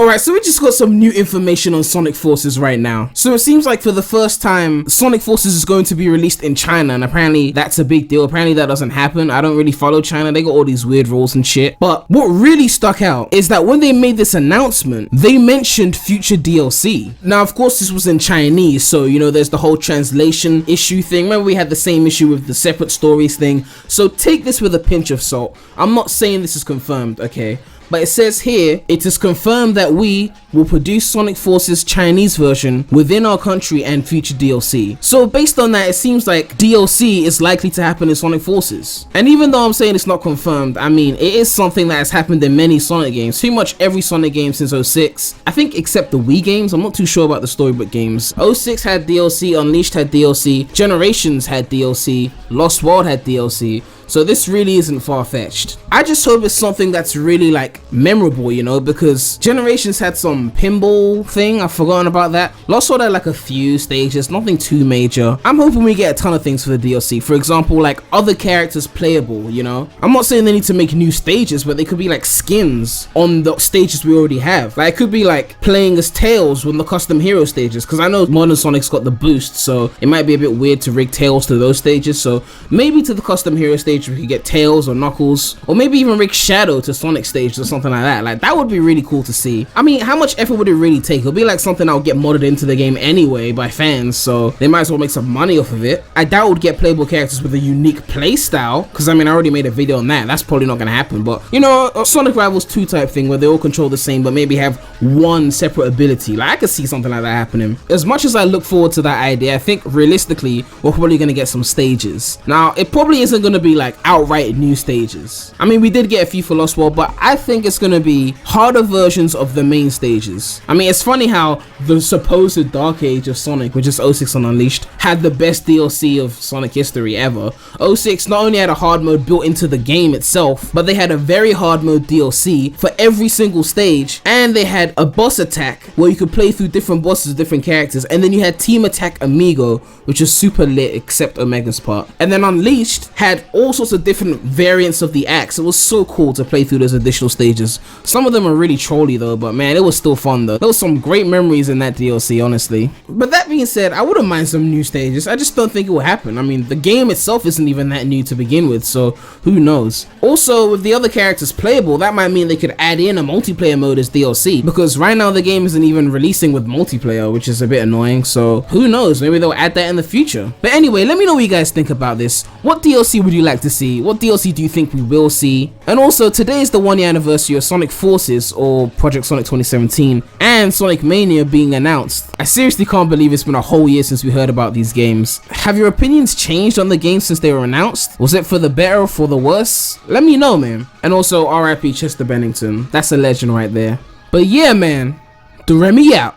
Alright, so we just got some new information on Sonic Forces right now. So it seems like for the first time, Sonic Forces is going to be released in China, and apparently that's a big deal. Apparently that doesn't happen. I don't really follow China. They got all these weird rules and shit. But what really stuck out is that when they made this announcement, they mentioned future DLC. Now, of course, this was in Chinese, so, you know, there's the whole translation issue thing. Remember, we had the same issue with the separate stories thing. So take this with a pinch of salt. I'm not saying this is confirmed, okay? But it says here, it is confirmed that we will produce Sonic Forces Chinese version within our country and future DLC. So based on that, it seems like DLC is likely to happen in Sonic Forces. And even though I'm saying it's not confirmed, I mean, it is something that has happened in many Sonic games. Pretty much every Sonic game since 06. I think except the Wii games. I'm not too sure about the storybook games. 06 had DLC, Unleashed had DLC, Generations had DLC, Lost World had DLC. So this really isn't far-fetched. I just hope it's something that's really like memorable, you know, because Generations had some pinball thing, I've forgotten about that. Lost World had like a few stages, nothing too major. I'm hoping we get a ton of things for the DLC. For example, like other characters playable, you know. I'm not saying they need to make new stages, but they could be like skins on the stages we already have. Like it could be like playing as Tails with the custom hero stages, because I know Modern Sonic's got the boost, so it might be a bit weird to rig Tails to those stages. So maybe to the custom hero stage we could get Tails or Knuckles, or maybe even rig Shadow to Sonic stage or something like that. Like that would be really cool to see. I mean, how much effort would it really take? It'll be like something that'll get modded into the game anyway by fans, so they might as well make some money off of it. I doubt it would get playable characters with a unique play style, because I mean I already made a video on that. That's probably not gonna happen, but you know, a Sonic Rivals 2 type thing where they all control the same but maybe have one separate ability. Like I could see something like that happening. As much as I look forward to that idea, I think realistically we're probably gonna get some stages. Now it probably isn't gonna be like outright new stages. I mean, we did get a few for Lost World, but I think it's gonna be harder versions of the main stages. I mean, it's funny how the supposed Dark Age of Sonic, which is 06 on Unleashed, had the best DLC of Sonic history ever. 06 not only had a hard mode built into the game itself, but they had a very hard mode DLC for every single stage, and they had a boss attack where you could play through different bosses, different characters, and then you had Team Attack Amigo, which is super lit except Omega's part. And then Unleashed had all sorts of different variants of the acts. It was so cool to play through those additional stages. Some of them are really trolly though, but man, it was still fun though. There was some great memories in that DLC, honestly. But that being said, I wouldn't mind some new stages. I just don't think it will happen. I mean, the game itself isn't even that new to begin with, so who knows. Also, with the other characters playable, that might mean they could add in a multiplayer mode as DLC, because right now the game isn't even releasing with multiplayer, which is a bit annoying, so who knows, maybe they'll add that in the future. But anyway, let me know what you guys think about this. What DLC would you like to see? What DLC do you think we will see? And also, today is the 1 year anniversary of Sonic Forces, or Project Sonic 2017, and Sonic Mania being announced. I seriously can't believe it's been a whole year since we heard about these games. Have your opinions changed on the games since they were announced? Was it for the better or for the worse? Let me know, man. And also, RIP Chester Bennington. That's a legend right there. But yeah, man, Premy out.